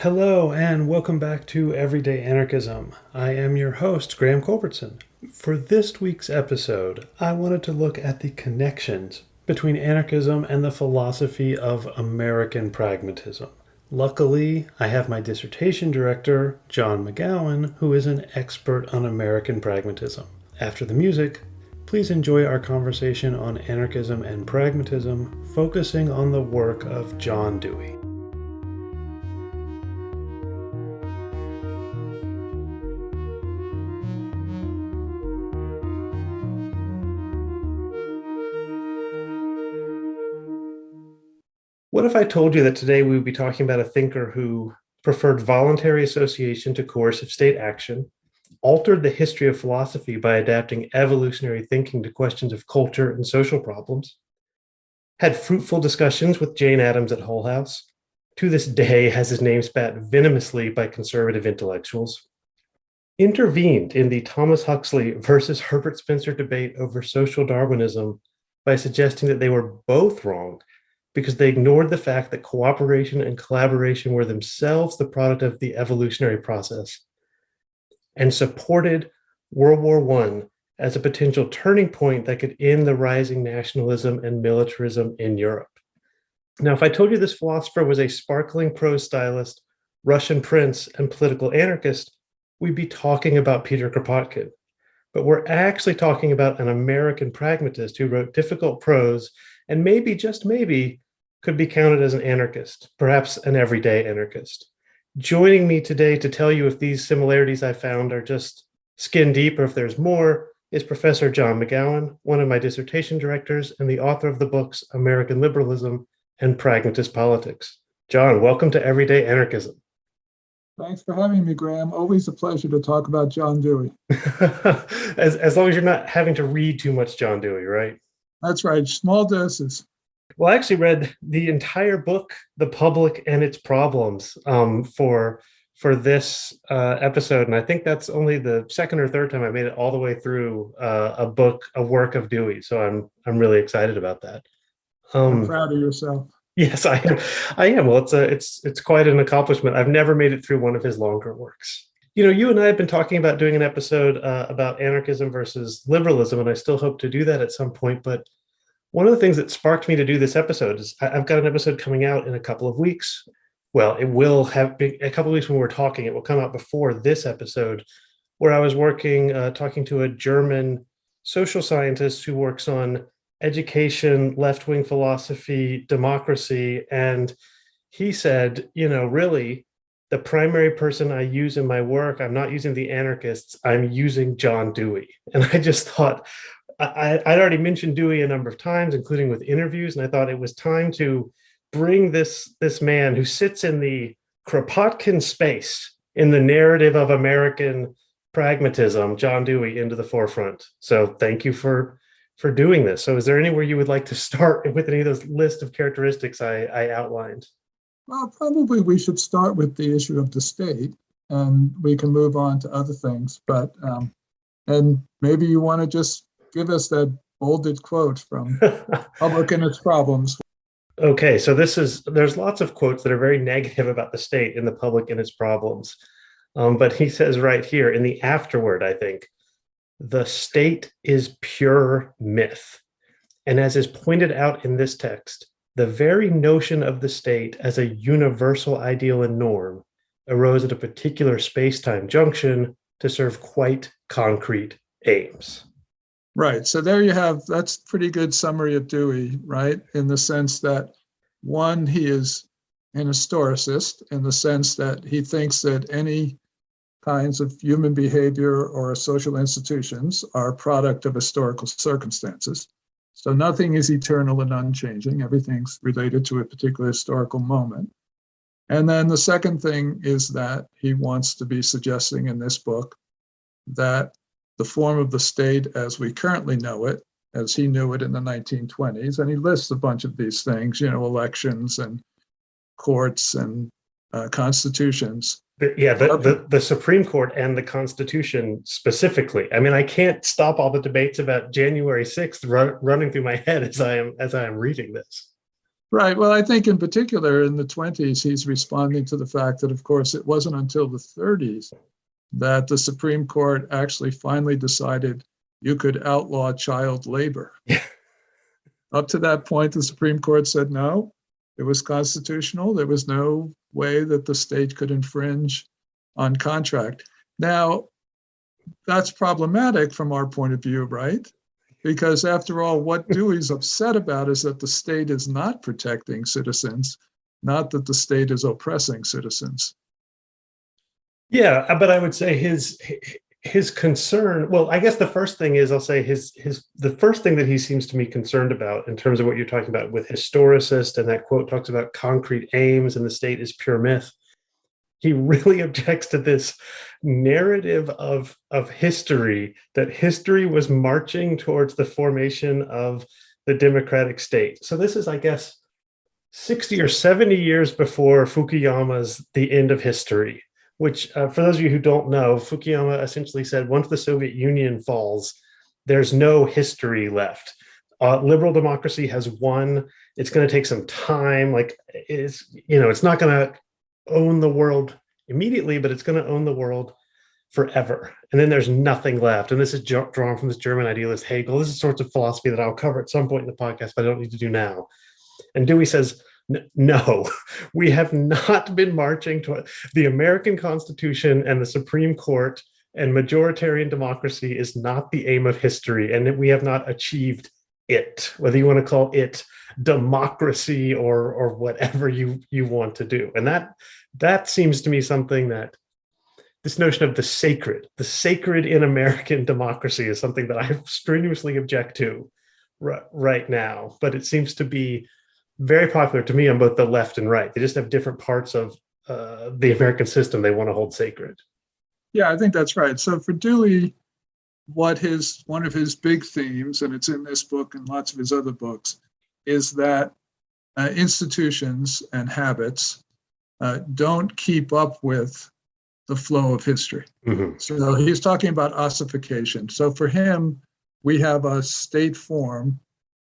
Hello, and welcome back to Everyday Anarchism. I am your host, Graham Culbertson. For this week's episode, I wanted to look at the connections between anarchism and the philosophy of American pragmatism. Luckily, I have my dissertation director, John McGowan, who is an expert on American pragmatism. After the music, please enjoy our conversation on anarchism and pragmatism, focusing on the work of John Dewey. What if I told you that today we would be talking about a thinker who preferred voluntary association to coercive state action, altered the history of philosophy by adapting evolutionary thinking to questions of culture and social problems, had fruitful discussions with Jane Addams at Hull House, to this day has his name spat venomously by conservative intellectuals, intervened in the Thomas Huxley versus Herbert Spencer debate over social Darwinism by suggesting that they were both wrong because they ignored the fact that cooperation and collaboration were themselves the product of the evolutionary process, and supported World War I as a potential turning point that could end the rising nationalism and militarism in Europe. Now, if I told you this philosopher was a sparkling prose stylist, Russian prince, and political anarchist, we'd be talking about Peter Kropotkin. But we're actually talking about an American pragmatist who wrote difficult prose and maybe, just maybe, could be counted as an anarchist, perhaps an everyday anarchist. Joining me today to tell you if these similarities I found are just skin deep or if there's more is Professor John McGowan, one of my dissertation directors and the author of the books American Liberalism and Pragmatist Politics. John, welcome to Everyday Anarchism. Thanks for having me, Graham. Always a pleasure to talk about John Dewey. as long as you're not having to read too much John Dewey, right? That's right, small doses. Well, I actually read the entire book, The Public and Its Problems, for this episode, and I think that's only the second or third time I made it all the way through a work of Dewey. So I'm really excited about that. I'm proud of yourself. Yes, I am. Well, it's quite an accomplishment. I've never made it through one of his longer works. You know, you and I have been talking about doing an episode about anarchism versus liberalism, and I still hope to do that at some point. But one of the things that sparked me to do this episode is I've got an episode coming out in a couple of weeks. Well, it will have been a couple of weeks when we're talking. It will come out before this episode, where I was talking to a German social scientist who works on education, left-wing philosophy, democracy. And he said, you know, really, the primary person I use in my work, I'm not using the anarchists, I'm using John Dewey. And I just thought, I'd already mentioned Dewey a number of times, including with interviews, and I thought it was time to bring this man who sits in the Kropotkin space in the narrative of American pragmatism, John Dewey, into the forefront. So thank you for doing this. So is there anywhere you would like to start with any of those list of characteristics I outlined? Well, probably we should start with the issue of the state, and we can move on to other things. But and maybe you want to just give us that bolded quote from Public and Its Problems. Okay, so there's lots of quotes that are very negative about the state in The Public and Its Problems. But he says right here in the afterword, I think, the state is pure myth. And as is pointed out in this text, the very notion of the state as a universal ideal and norm arose at a particular space-time junction to serve quite concrete aims. Right. So there you have, that's a pretty good summary of Dewey, right? In the sense that, one, he is an historicist in the sense that he thinks that any kinds of human behavior or social institutions are a product of historical circumstances. So nothing is eternal and unchanging. Everything's related to a particular historical moment. And then the second thing is that he wants to be suggesting in this book that the form of the state as we currently know it, as he knew it in the 1920s, and he lists a bunch of these things, you know, elections and courts and constitutions. The Supreme Court and the Constitution specifically. I mean, I can't stop all the debates about January 6th running through my head as I am reading this. Right. Well, I think in particular in the 20s, he's responding to the fact that, of course, it wasn't until the 30s that the Supreme Court actually finally decided you could outlaw child labor. Yeah. Up to that point, the Supreme Court said no, it was constitutional. There was no way that the state could infringe on contract. Now, that's problematic from our point of view, right? Because after all, what Dewey's upset about is that the state is not protecting citizens, not that the state is oppressing citizens. Yeah, but I would say his concern, well, I guess the first thing is, I'll say the first thing that he seems to me concerned about in terms of what you're talking about with historicist, and that quote talks about concrete aims and the state is pure myth. He really objects to this narrative of history, that history was marching towards the formation of the democratic state. So this is, I guess, 60 or 70 years before Fukuyama's The End of History, which for those of you who don't know, Fukuyama essentially said, once the Soviet Union falls, there's no history left. Liberal democracy has won. It's going to take some time. Like it's not going to own the world immediately, but it's going to own the world forever. And then there's nothing left. And this is drawn from this German idealist Hegel. This is sorts of philosophy that I'll cover at some point in the podcast, but I don't need to do now. And Dewey says, no, we have not been marching toward the American Constitution, and the Supreme Court and majoritarian democracy is not the aim of history, and that we have not achieved it, whether you want to call it democracy or whatever you want to do. And that seems to me something that this notion of the sacred in American democracy is something that I strenuously object to right now. But it seems to be very popular to me on both the left and right. They just have different parts of the American system they want to hold sacred. Yeah, I think that's right. So for Dewey, one of his big themes, and it's in this book and lots of his other books, is that institutions and habits don't keep up with the flow of history. Mm-hmm. So he's talking about ossification. So for him, we have a state form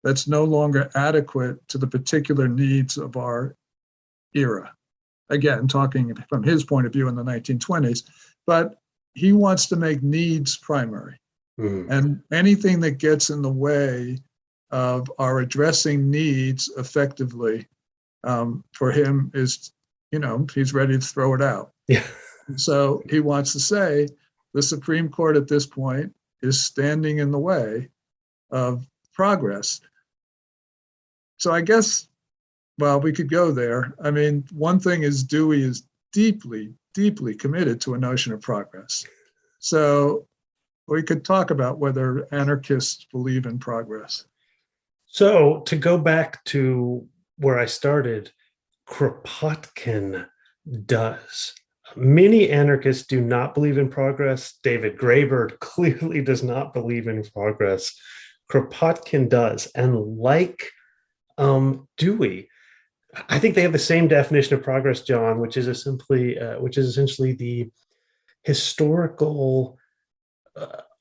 that's no longer adequate to the particular needs of our era. Again, talking from his point of view in the 1920s, but he wants to make needs primary. Mm-hmm. And anything that gets in the way of our addressing needs effectively, for him is, he's ready to throw it out. Yeah. So he wants to say the Supreme Court at this point is standing in the way of progress. So I guess, well, we could go there. I mean, one thing is Dewey is deeply, deeply committed to a notion of progress. So we could talk about whether anarchists believe in progress. So to go back to where I started, Kropotkin does. Many anarchists do not believe in progress. David Graeber clearly does not believe in progress. Kropotkin does. And like Dewey, I think they have the same definition of progress, John, which is essentially the historical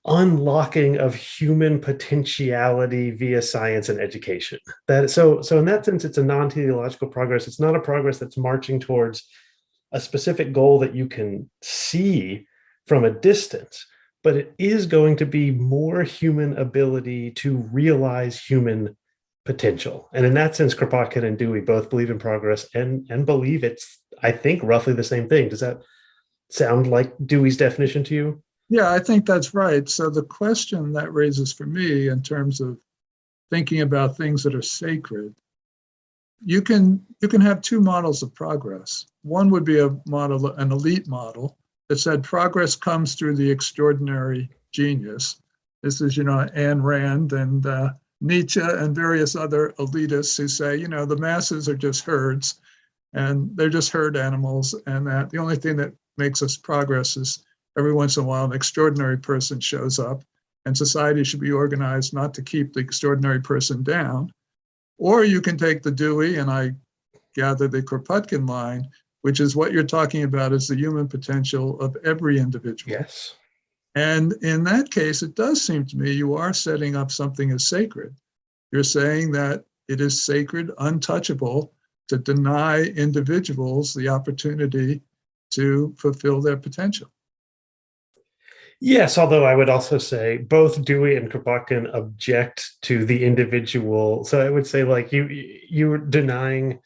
unlocking of human potentiality via science and education. So in that sense, it's a non-teleological progress. It's not a progress that's marching towards a specific goal that you can see from a distance, but it is going to be more human ability to realize human potential. And in that sense, Kropotkin and Dewey both believe in progress and believe it's, I think, roughly the same thing. Does that sound like Dewey's definition to you? Yeah, I think that's right. So the question that raises for me in terms of thinking about things that are sacred, you can have two models of progress. One would be an elite model that said progress comes through the extraordinary genius. This is, Ayn Rand and Nietzsche and various other elitists who say, the masses are just herds and they're just herd animals, and that the only thing that makes us progress is every once in a while an extraordinary person shows up, and society should be organized not to keep the extraordinary person down. Or you can take the Dewey, and I gather the Kropotkin line, which is what you're talking about is the human potential of every individual. Yes. And in that case, it does seem to me you are setting up something as sacred. You're saying that it is sacred, untouchable, to deny individuals the opportunity to fulfill their potential. Yes, although I would also say both Dewey and Kropotkin object to the individual. So I would say, like, you're denying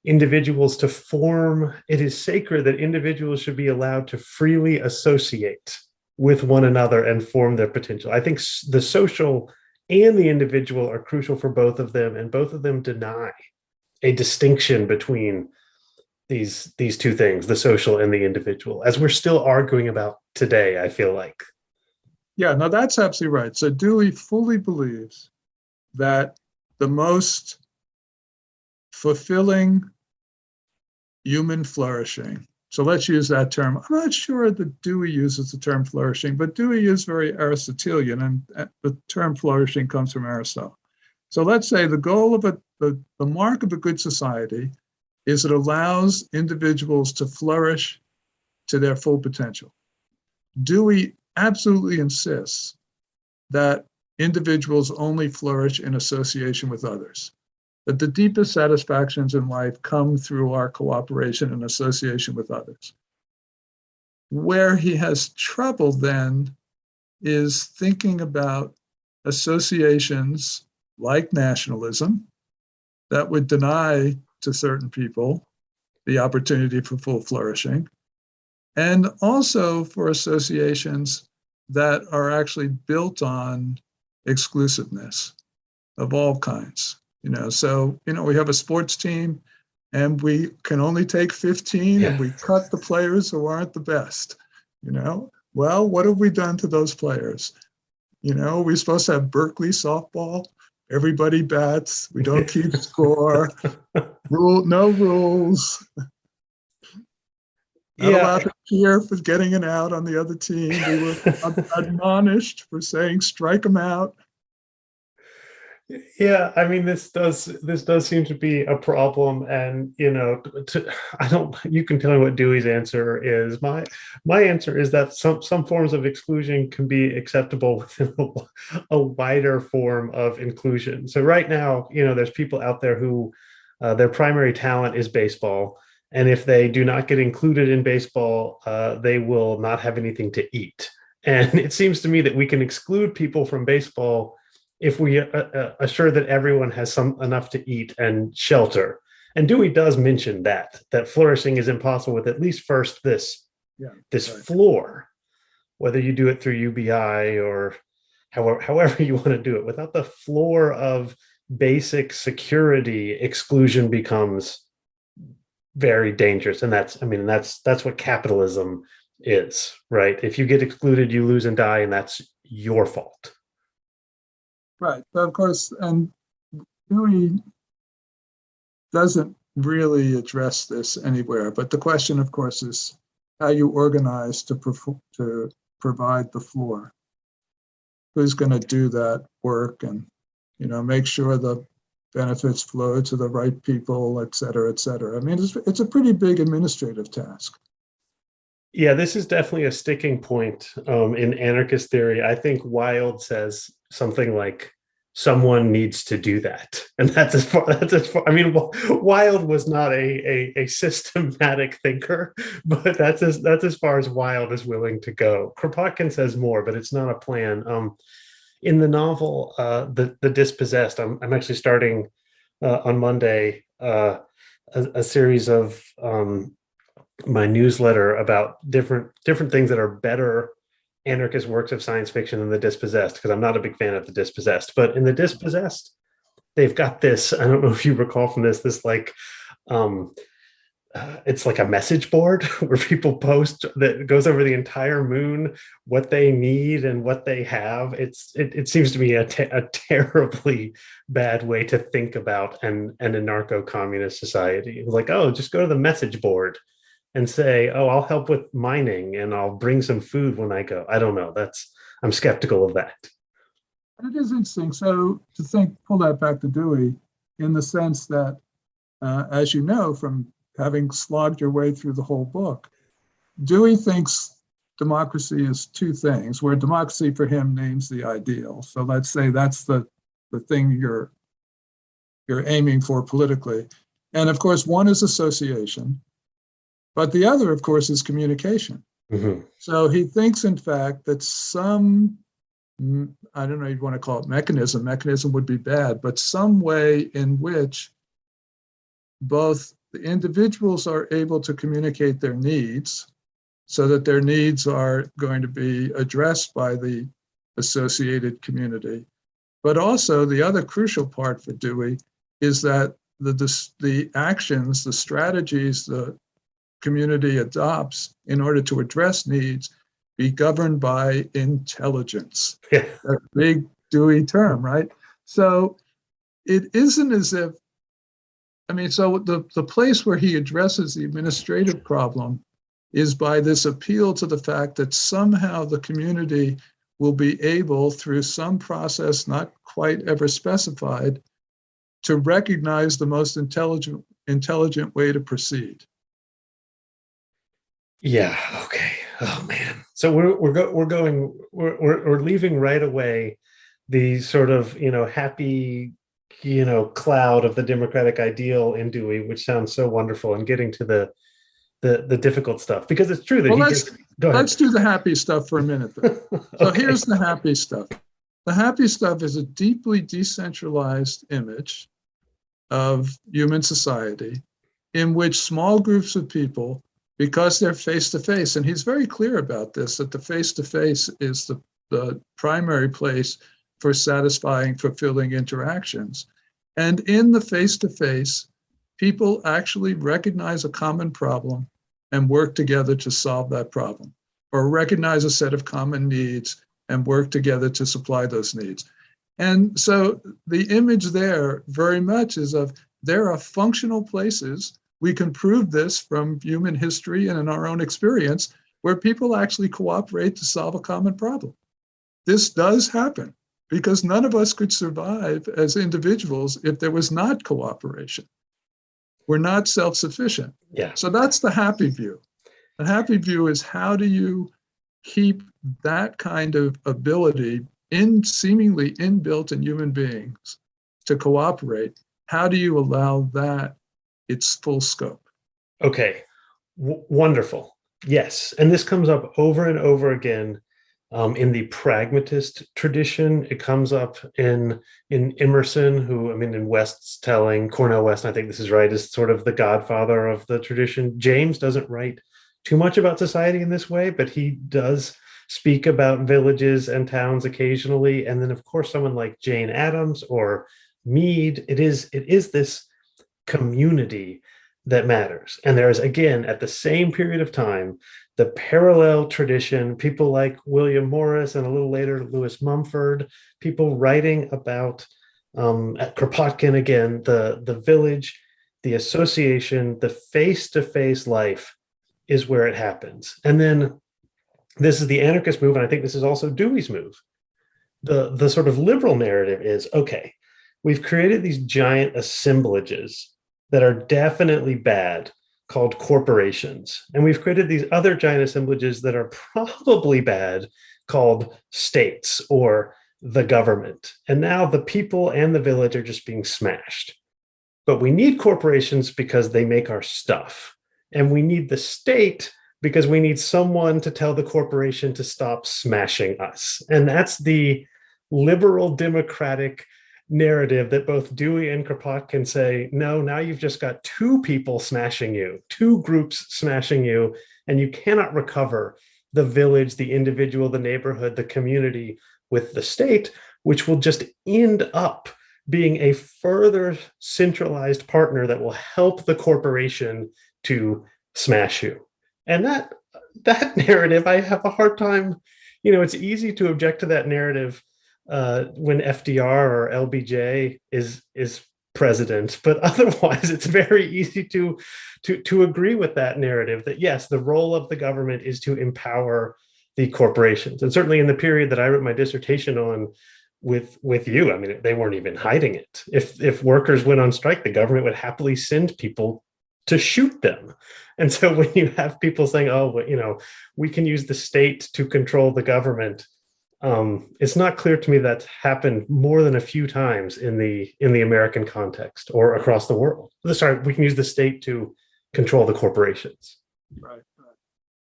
individuals to form. It is sacred that individuals should be allowed to freely associate with one another and form their potential. I think the social and the individual are crucial for both of them, and both of them deny a distinction between these two things, the social and the individual, as we're still arguing about today, I feel like. Yeah, no, that's absolutely right. So Dewey fully believes that the most fulfilling human flourishing, so let's use that term. I'm not sure that Dewey uses the term flourishing, but Dewey is very Aristotelian, and the term flourishing comes from Aristotle. So let's say the goal of the mark of a good society is it allows individuals to flourish to their full potential. Dewey absolutely insists that individuals only flourish in association with others, that the deepest satisfactions in life come through our cooperation and association with others. Where he has trouble then is thinking about associations like nationalism that would deny to certain people the opportunity for full flourishing, and also for associations that are actually built on exclusiveness of all kinds. So we have a sports team and we can only take 15 and we cut the players who aren't the best. Well, what have we done to those players? We're supposed to have Berkeley softball. Everybody bats. We don't keep score. No rules. Not allowed to cheer for getting an out on the other team. We were admonished for saying strike them out. Yeah, I mean, this does seem to be a problem, and I don't. You can tell me what Dewey's answer is. My answer is that some forms of exclusion can be acceptable within a wider form of inclusion. So right now, there's people out there who their primary talent is baseball, and if they do not get included in baseball, they will not have anything to eat. And it seems to me that we can exclude people from baseball if we assure that everyone has enough to eat and shelter. And Dewey does mention that flourishing is impossible with at least first this floor, whether you do it through UBI or however you want to do it. Without the floor of basic security, exclusion becomes very dangerous. And that's what capitalism is, right? If you get excluded, you lose and die, and that's your fault. Right. But of course, and Dewey doesn't really address this anywhere. But the question, of course, is how you organize to provide the floor. Who's going to do that work and, make sure the benefits flow to the right people, et cetera, et cetera. I mean, it's a pretty big administrative task. Yeah, this is definitely a sticking point in anarchist theory. I think Wilde says something like, someone needs to do that. And that's as far, I mean, Wilde was not a systematic thinker, but that's as far as Wilde is willing to go. Kropotkin says more, but it's not a plan. In the novel, The Dispossessed, I'm actually starting on Monday a series of my newsletter about different things that are better anarchist works of science fiction than The Dispossessed, because I'm not a big fan of The Dispossessed. But in The Dispossessed, they've got this, I don't know if you recall from this like it's like a message board where people post that goes over the entire moon, what they need and what they have. It seems to me a terribly bad way to think about an anarcho-communist society. It's like, oh, just go to the message board and say, oh, I'll help with mining and I'll bring some food when I go. I don't know. I'm skeptical of that. It is interesting. So to pull that back to Dewey, in the sense that, as you know, from having slogged your way through the whole book, Dewey thinks democracy is two things, where democracy for him names the ideal. So let's say that's the thing you're you're aiming for politically. And of course, one is association, but the other, of course, is communication. Mm-hmm. So he thinks, in fact, that some, I don't know, you'd want to call it mechanism would be bad, but some way in which both the individuals are able to communicate their needs so that their needs are going to be addressed by the associated community. But also the other crucial part for Dewey is that the actions, the strategies the community adopts in order to address needs be governed by intelligence. Yeah. A big Dewey term, right? So it isn't as if, I mean, so the place where he addresses the administrative problem is by this appeal to the fact that somehow the community will be able, through some process not quite ever specified, to recognize the most intelligent way to proceed. Yeah. Okay. Oh man. So we're leaving right away the sort of happy cloud of the democratic ideal in Dewey, which sounds so wonderful, and getting to the difficult stuff, because it's true that well, go ahead. Let's do the happy stuff for a minute, then. So okay. Here's the happy stuff. The happy stuff is a deeply decentralized image of human society in which small groups of people, because they're face-to-face, and he's very clear about this, that the face-to-face is the primary place for satisfying, fulfilling interactions. And in the face-to-face, people actually recognize a common problem and work together to solve that problem, or recognize a set of common needs and work together to supply those needs. And so the image there very much is of, there are functional places, we can prove this from human history and in our own experience, where people actually cooperate to solve a common problem. This does happen, because none of us could survive as individuals if there was not cooperation. We're not self-sufficient. Yeah. So that's the happy view. The happy view is, how do you keep that kind of ability seemingly inbuilt in human beings to cooperate? How do you allow that its full scope? Okay, wonderful. Yes, and this comes up over and over again in the pragmatist tradition. It comes up in Emerson, who, I mean, in West's telling, Cornel West, and I think this is right, is sort of the godfather of the tradition. James doesn't write too much about society in this way, but he does speak about villages and towns occasionally. And then, of course, someone like Jane Addams or Mead, it is this community that matters. And there is, again, at the same period of time, the parallel tradition, people like William Morris and a little later Lewis Mumford, people writing about Kropotkin, again, the village, the association, the face-to-face life is where it happens. And then this is the anarchist move, and I think this is also Dewey's move. The sort of liberal narrative is, okay, we've created these giant assemblages that are definitely bad, called corporations. And we've created these other giant assemblages that are probably bad, called states or the government. And now the people and the village are just being smashed. But we need corporations because they make our stuff. And we need the state because we need someone to tell the corporation to stop smashing us. And that's the liberal democratic narrative that both Dewey and Kropotkin say, no, now you've just got two people smashing you, two groups smashing you, and you cannot recover the village, the individual, the neighborhood, the community with the state, which will just end up being a further centralized partner that will help the corporation to smash you. And that narrative, I have a hard time, it's easy to object to that narrative when FDR or LBJ is president, but otherwise it's very easy to agree with that narrative that yes, the role of the government is to empower the corporations. And certainly in the period that I wrote my dissertation on with you, I mean, they weren't even hiding it. If workers went on strike, the government would happily send people to shoot them. And so when you have people saying, oh, well, we can use the state to control the government, It's not clear to me that's happened more than a few times in the American context or across the world. Sorry, we can use the state to control the corporations. Right.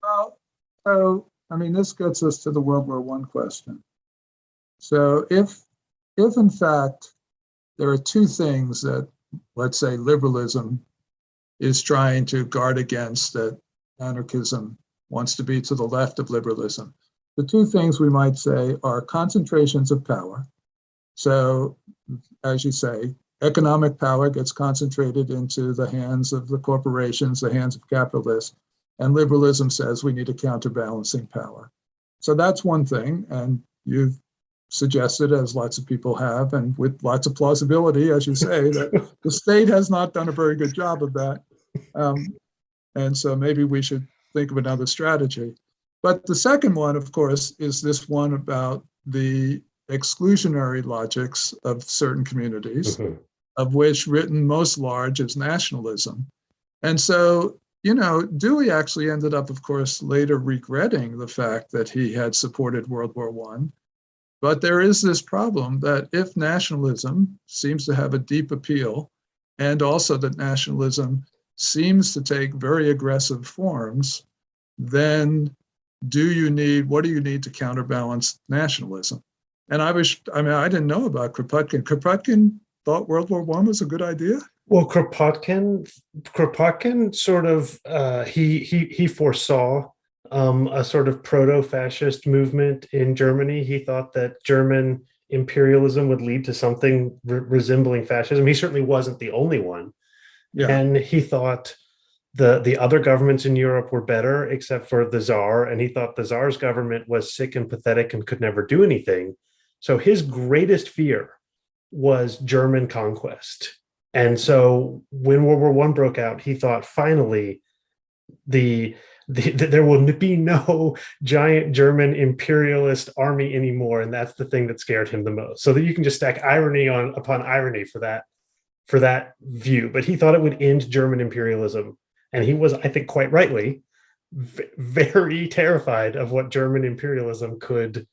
Well, so I mean, this gets us to the World War I question. So if in fact there are two things that, let's say, liberalism is trying to guard against that anarchism wants to be to the left of liberalism, the two things we might say are concentrations of power. So, as you say, economic power gets concentrated into the hands of the corporations, the hands of capitalists, and liberalism says we need a counterbalancing power. So that's one thing, and you've suggested, as lots of people have, and with lots of plausibility, as you say, that the state has not done a very good job of that. And so maybe we should think of another strategy. But the second one, of course, is this one about the exclusionary logics of certain communities, of which written most large is nationalism. And so, Dewey actually ended up, of course, later regretting the fact that he had supported World War I. But there is this problem that if nationalism seems to have a deep appeal, and also that nationalism seems to take very aggressive forms, then what do you need to counterbalance nationalism? And I didn't know about Kropotkin. Kropotkin thought World War I was a good idea? Well, Kropotkin sort of, he foresaw a sort of proto-fascist movement in Germany. He thought that German imperialism would lead to something resembling fascism. He certainly wasn't the only one. Yeah. And he thought the other governments in Europe were better, except for the Tsar. And he thought the Tsar's government was sick and pathetic and could never do anything. So his greatest fear was German conquest. And so when World War I broke out, he thought finally there will be no giant German imperialist army anymore. And that's the thing that scared him the most. So that you can just stack irony upon irony for that view. But he thought it would end German imperialism. And he was, I think, quite rightly, very terrified of what German imperialism could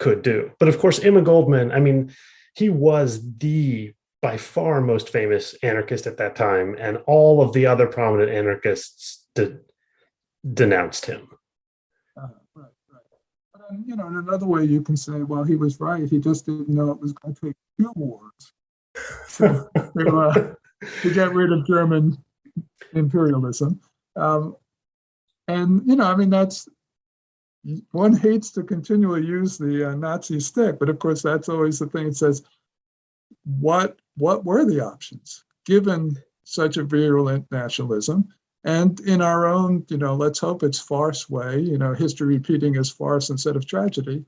do. But of course, Emma Goldman, I mean, he was the by far most famous anarchist at that time, and all of the other prominent anarchists denounced him. Right. But in another way, you can say, well, he was right. He just didn't know it was going to take 2 wars to get rid of German imperialism. That's, one hates to continually use the Nazi stick, but of course that's always the thing. It says, what were the options given such a virulent nationalism? And in our own, let's hope it's farce way, history repeating as farce instead of tragedy.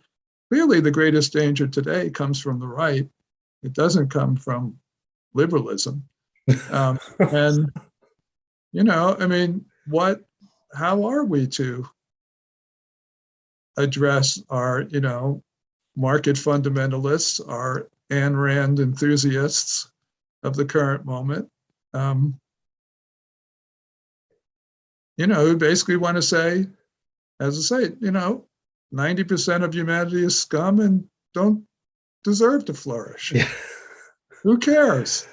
Clearly, the greatest danger today comes from the right. It doesn't come from liberalism. How are we to address our, market fundamentalists, our Ayn Rand enthusiasts of the current moment, who basically want to say, as I say, 90% of humanity is scum and don't deserve to flourish. Yeah. Who cares?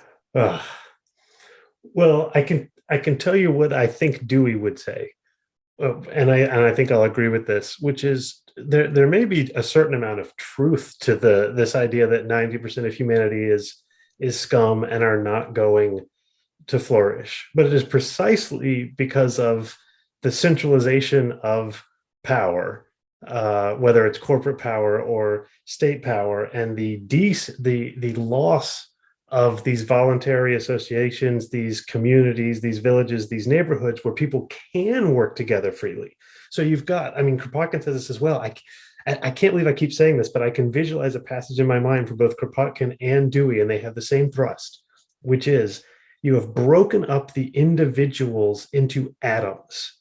Well, I can tell you what I think Dewey would say, and I think I'll agree with this, which is there may be a certain amount of truth to this idea that 90% of humanity is scum and are not going to flourish, but it is precisely because of the centralization of power, whether it's corporate power or state power, and the loss of these voluntary associations, these communities, these villages, these neighborhoods where people can work together freely. So you've got, Kropotkin says this as well. I can't believe I keep saying this, but I can visualize a passage in my mind for both Kropotkin and Dewey, and they have the same thrust, which is you have broken up the individuals into atoms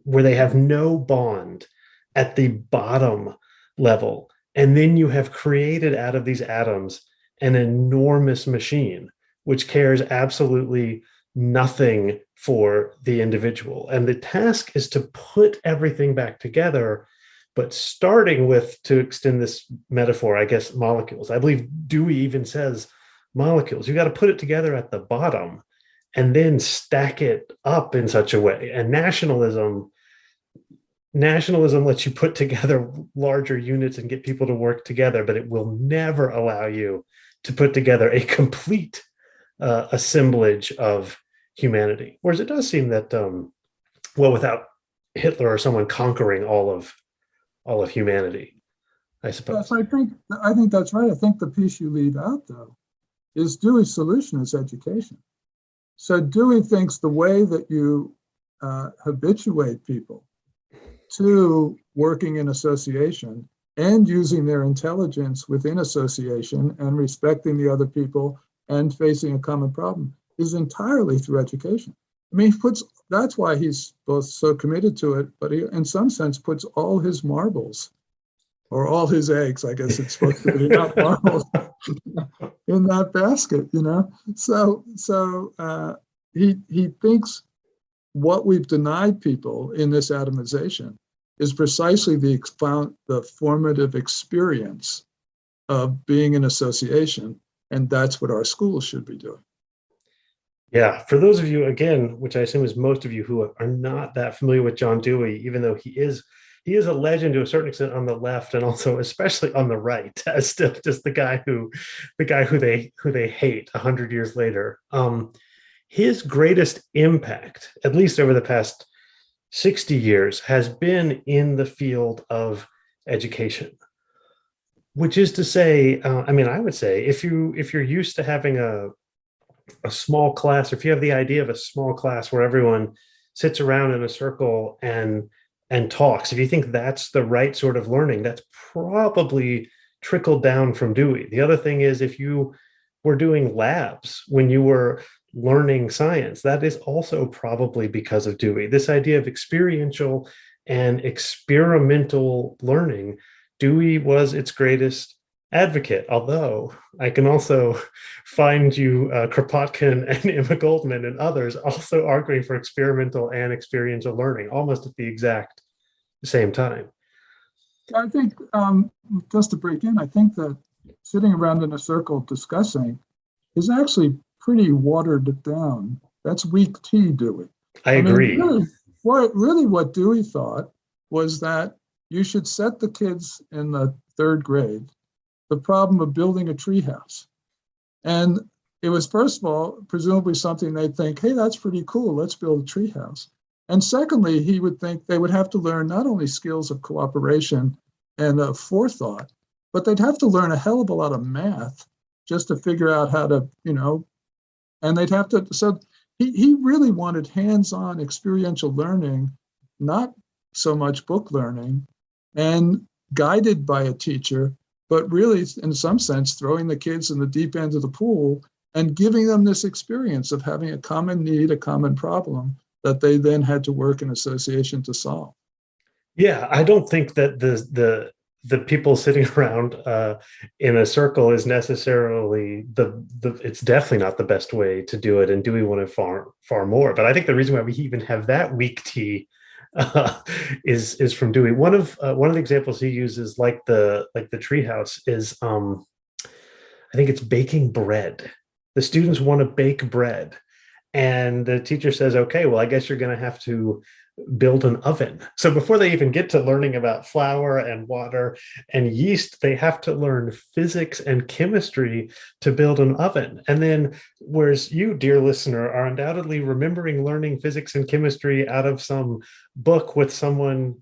where they have no bond at the bottom level. And then you have created out of these atoms an enormous machine, which cares absolutely nothing for the individual. And the task is to put everything back together, But starting with, to extend this metaphor, I guess, molecules. I believe Dewey even says molecules. You got to put it together at the bottom and then stack it up in such a way. And nationalism lets you put together larger units and get people to work together, but it will never allow you to put together a complete assemblage of humanity. Whereas it does seem that, well, without Hitler or someone conquering all of humanity, I suppose. Yes, I think that's right. I think the piece you leave out, though, is Dewey's solution is education. So Dewey thinks the way that you habituate people to working in association and using their intelligence within association and respecting the other people and facing a common problem is entirely through education. I mean, that's why he's both so committed to it, but he, in some sense, puts all his marbles, or all his eggs, I guess it's supposed to be, not marbles, in that basket, you know? So he thinks what we've denied people in this atomization is precisely the formative experience of being in association, and that's what our schools should be doing. Yeah, for those of you, again, which I assume is most of you who are not that familiar with John Dewey, even though he is a legend to a certain extent on the left and also especially on the right, as still just the guy who they hate 100 years later. His greatest impact, at least over the past 60 years, has been in the field of education. Which is to say, I would say if you're used to having a small class, or if you have the idea of a small class where everyone sits around in a circle and talks, if you think that's the right sort of learning, that's probably trickled down from Dewey. The other thing is, if you were doing labs when you were learning science, that is also probably because of Dewey. This idea of experiential and experimental learning, Dewey was its greatest advocate, although I can also find you Kropotkin and Emma Goldman and others also arguing for experimental and experiential learning almost at the exact same time. I think, just to break in, I think that sitting around in a circle discussing is actually pretty watered down. That's weak tea, Dewey. I agree. Really what Dewey thought was that you should set the kids in the third grade the problem of building a treehouse. And it was, first of all, presumably something they'd think, hey, that's pretty cool, let's build a treehouse. And secondly, he would think they would have to learn not only skills of cooperation and forethought, but they'd have to learn a hell of a lot of math just to figure out how to, and they'd have to, so he really wanted hands-on experiential learning, not so much book learning, and guided by a teacher, but really, in some sense, throwing the kids in the deep end of the pool and giving them this experience of having a common need, a common problem that they then had to work in association to solve. Yeah, I don't think that the people sitting around in a circle is necessarily it's definitely not the best way to do it, and Dewey wanted far more. But I think the reason why we even have that weak tea is from Dewey. One of the examples he uses, like the treehouse, is I think it's baking bread. The students want to bake bread, and the teacher says, "Okay, well, I guess you're going to have to build an oven." So before they even get to learning about flour and water and yeast, they have to learn physics and chemistry to build an oven. And then, whereas you, dear listener, are undoubtedly remembering learning physics and chemistry out of some book with someone,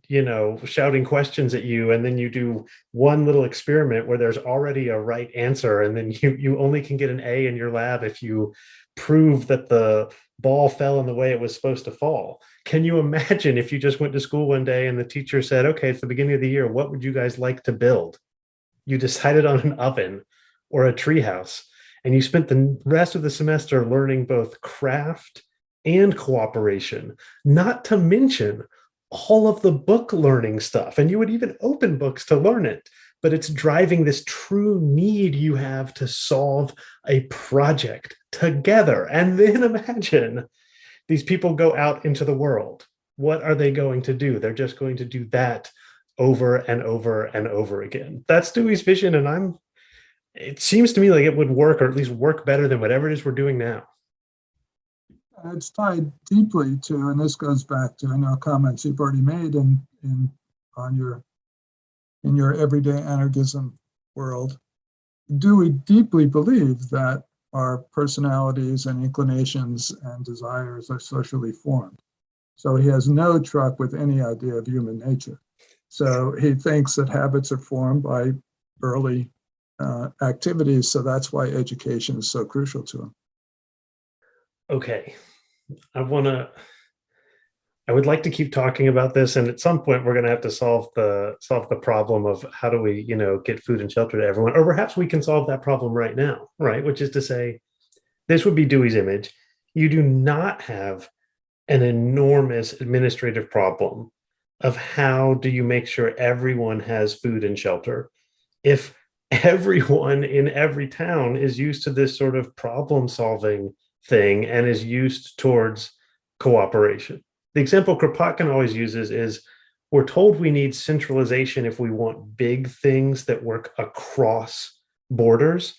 shouting questions at you, and then you do one little experiment where there's already a right answer, and then you only can get an A in your lab if you prove that the ball fell in the way it was supposed to fall. Can you imagine if you just went to school one day and the teacher said, okay, it's the beginning of the year, what would you guys like to build? You decided on an oven or a treehouse, and you spent the rest of the semester learning both craft and cooperation, not to mention all of the book learning stuff. And you would even open books to learn it. But it's driving this true need you have to solve a project together. And then imagine these people go out into the world. What are they going to do? They're just going to do that over and over and over again. That's Dewey's vision, and it seems to me like it would work, or at least work better than whatever it is we're doing now. It's tied deeply to, and this goes back to, I know, comments you've already made in your everyday anarchism world. Dewey deeply believed that our personalities and inclinations and desires are socially formed. So he has no truck with any idea of human nature. So he thinks that habits are formed by early activities. So that's why education is so crucial to him. Okay. I would like to keep talking about this, and at some point we're going to have to solve the problem of how do we, get food and shelter to everyone, or perhaps we can solve that problem right now, right? Which is to say, this would be Dewey's image. You do not have an enormous administrative problem of how do you make sure everyone has food and shelter if everyone in every town is used to this sort of problem solving thing and is used towards cooperation. The example Kropotkin always uses is we're told we need centralization if we want big things that work across borders,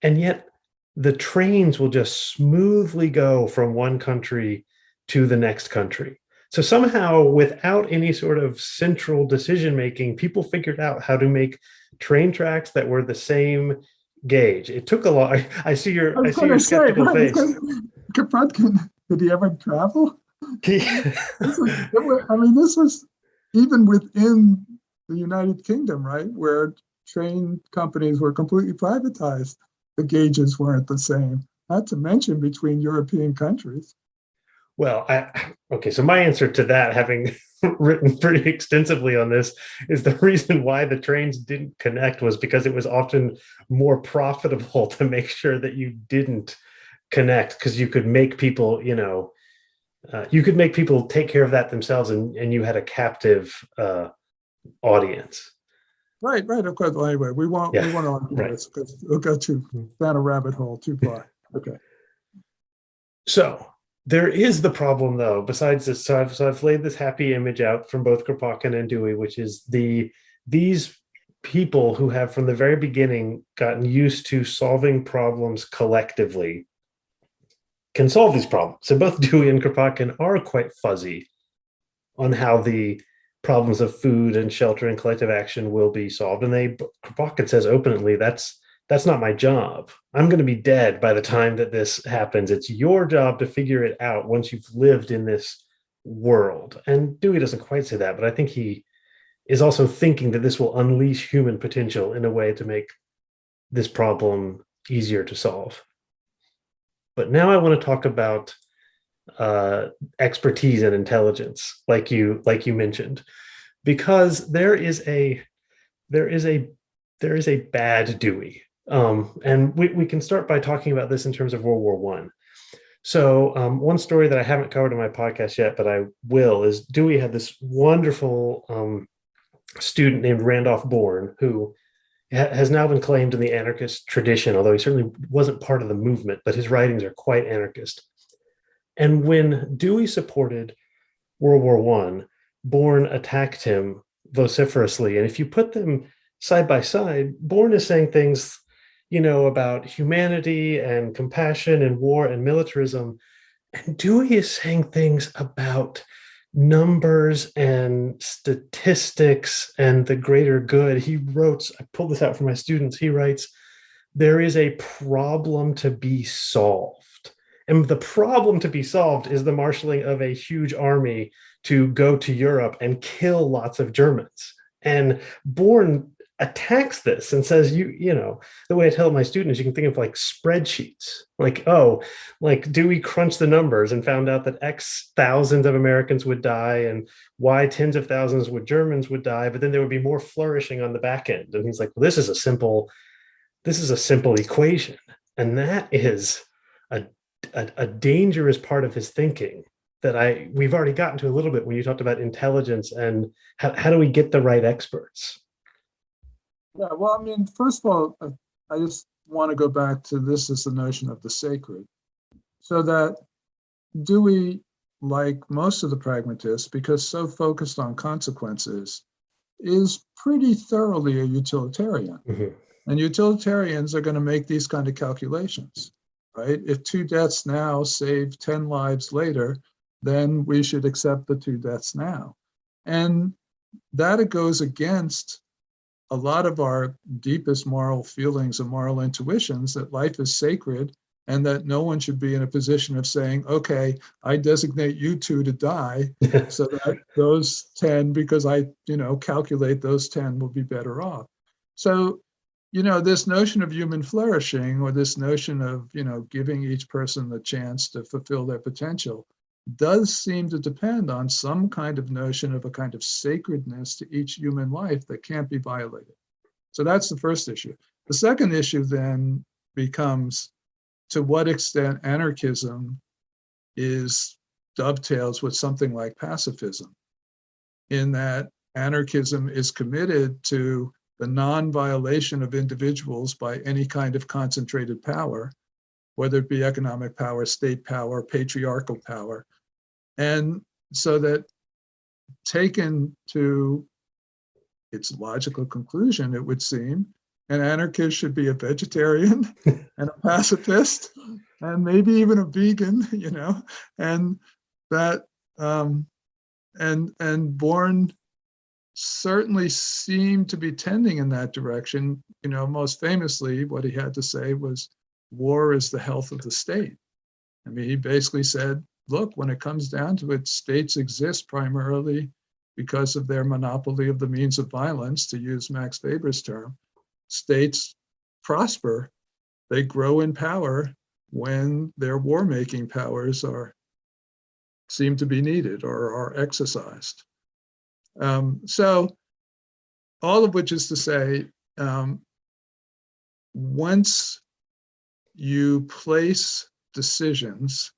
and yet the trains will just smoothly go from one country to the next country. So somehow, without any sort of central decision making, people figured out how to make train tracks that were the same gauge. It took a lot. I see your skeptical face. Kropotkin, did he ever travel? This was even within the United Kingdom, right, where train companies were completely privatized. The gauges weren't the same, not to mention between European countries. Well, so my answer to that, having written pretty extensively on this, is the reason why the trains didn't connect was because it was often more profitable to make sure that you didn't connect, because you could make people, take care of that themselves, and you had a captive audience. Right. Of course. Well, anyway, we won't argue this because we'll go down a rabbit hole too far. Okay. So there is the problem, though, besides this. So I've laid this happy image out from both Kropotkin and Dewey, which is these people who have from the very beginning gotten used to solving problems collectively can solve these problems. So both Dewey and Kropotkin are quite fuzzy on how the problems of food and shelter and collective action will be solved. And Kropotkin says openly, that's not my job. I'm going to be dead by the time that this happens. It's your job to figure it out once you've lived in this world. And Dewey doesn't quite say that, but I think he is also thinking that this will unleash human potential in a way to make this problem easier to solve. But now I want to talk about expertise and intelligence, like you mentioned, because there is a bad Dewey, and we can start by talking about this in terms of World War I. So one story that I haven't covered in my podcast yet, but I will, is Dewey had this wonderful student named Randolph Bourne, who has now been claimed in the anarchist tradition, although he certainly wasn't part of the movement, but his writings are quite anarchist. And when Dewey supported World War I, Bourne attacked him vociferously. And if you put them side by side, Bourne is saying things, about humanity and compassion and war and militarism. And Dewey is saying things about numbers and statistics and the greater good. He wrote, I pulled this out for my students, he writes, there is a problem to be solved. And the problem to be solved is the marshaling of a huge army to go to Europe and kill lots of Germans. And Bourne attacks this and says, the way I tell my students, you can think of like spreadsheets, like Dewey crunched the numbers and found out that X thousands of Americans would die and Y tens of thousands of Germans would die, but then there would be more flourishing on the back end. And he's like, well, this is a simple equation. And that is a dangerous part of his thinking that we've already gotten to a little bit when you talked about intelligence and how do we get the right experts? Yeah, well, first of all, I just want to go back to this as the notion of the sacred. So that Dewey, like most of the pragmatists, because so focused on consequences, is pretty thoroughly a utilitarian. Mhm. And utilitarians are going to make these kind of calculations, right? If 2 deaths now save 10 lives later, then we should accept the 2 deaths now. And that goes against a lot of our deepest moral feelings and moral intuitions that life is sacred and that no one should be in a position of saying, okay, I designate you 2 to die so that those 10, because I, calculate those 10 will be better off. So, this notion of human flourishing, or this notion of, giving each person the chance to fulfill their potential, does seem to depend on some kind of notion of a kind of sacredness to each human life that can't be violated. So that's the first issue. The second issue then becomes, to what extent anarchism dovetails with something like pacifism, in that anarchism is committed to the non-violation of individuals by any kind of concentrated power, whether it be economic power, state power, patriarchal power. And so that, taken to its logical conclusion, it would seem, an anarchist should be a vegetarian and a pacifist, and maybe even a vegan, and that, and Bourne certainly seemed to be tending in that direction. Most famously, what he had to say was, war is the health of the state. I mean, he basically said, look, when it comes down to it, states exist primarily because of their monopoly of the means of violence, to use Max Weber's term. States prosper, they grow in power when their war-making powers seem to be needed or are exercised. So all of which is to say, once you place decisions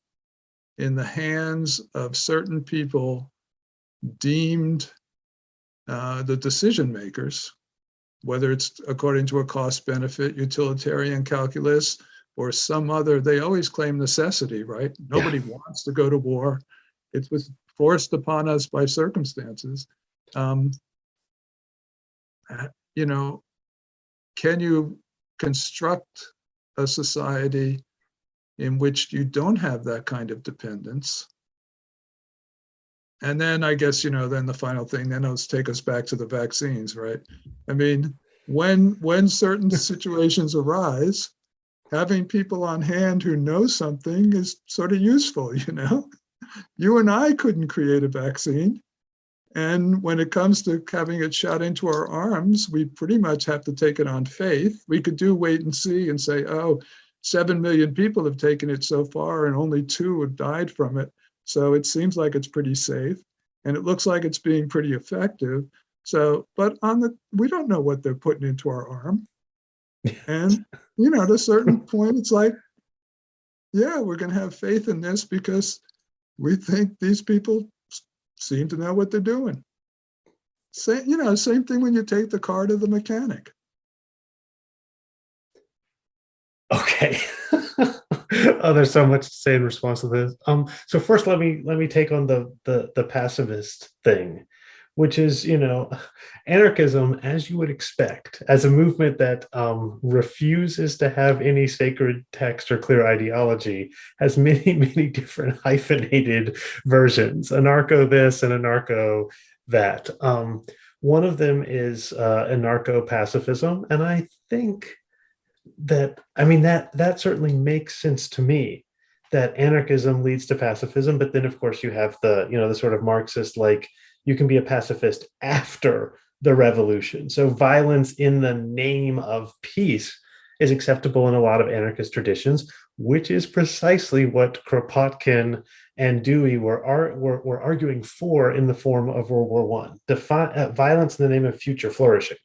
in the hands of certain people deemed the decision makers, whether it's according to a cost-benefit utilitarian calculus or some other, they always claim necessity, right? Nobody wants to go to war. It was forced upon us by circumstances. Can you construct a society in which you don't have that kind of dependence? And then I guess, then the final thing, then let's take us back to the vaccines, right? I mean, when certain situations arise, having people on hand who know something is sort of useful, You and I couldn't create a vaccine. And when it comes to having it shot into our arms, we pretty much have to take it on faith. We could do wait and see and say, 7 million people have taken it so far and only 2 have died from it. So it seems like it's pretty safe and it looks like it's being pretty effective. So, but we don't know what they're putting into our arm. And, at a certain point, it's like, yeah, we're going to have faith in this because we think these people seem to know what they're doing. Same thing when you take the car to the mechanic. Okay. There's so much to say in response to this. So first, let me take on the pacifist thing, which is, anarchism, as you would expect, as a movement that refuses to have any sacred text or clear ideology, has many, many different hyphenated versions, anarcho this and anarcho that. One of them is anarcho-pacifism, and I think that certainly makes sense to me, that anarchism leads to pacifism, but then of course you have the sort of Marxist, like, you can be a pacifist after the revolution. So violence in the name of peace is acceptable in a lot of anarchist traditions, which is precisely what Kropotkin and Dewey were arguing for in the form of World War I. Violence in the name of future flourishing.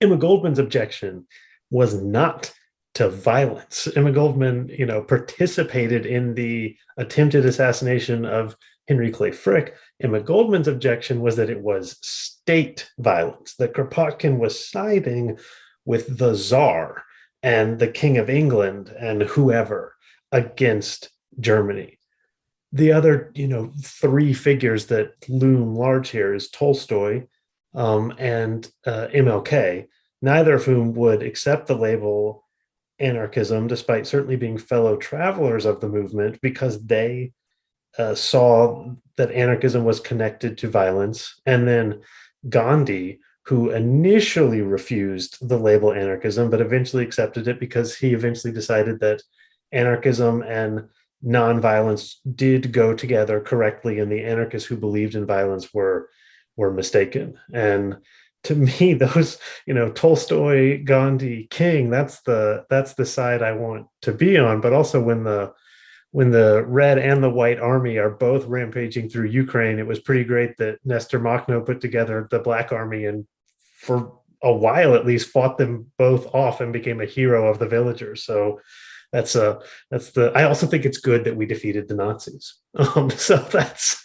Emma Goldman's objection was not to violence. Emma Goldman, participated in the attempted assassination of Henry Clay Frick. Emma Goldman's objection was that it was state violence, that Kropotkin was siding with the Tsar and the King of England and whoever against Germany. The other, 3 figures that loom large here is Tolstoy, and MLK, neither of whom would accept the label anarchism, despite certainly being fellow travelers of the movement, because they saw that anarchism was connected to violence. And then Gandhi, who initially refused the label anarchism, but eventually accepted it because he eventually decided that anarchism and nonviolence did go together correctly, and the anarchists who believed in violence were mistaken. And to me, those, Tolstoy, Gandhi, King, that's the side I want to be on. But also when the Red and the White Army are both rampaging through Ukraine, it was pretty great that Nestor Makhno put together the Black Army and for a while at least fought them both off and became a hero of the villagers. So I also think it's good that we defeated the Nazis. So that's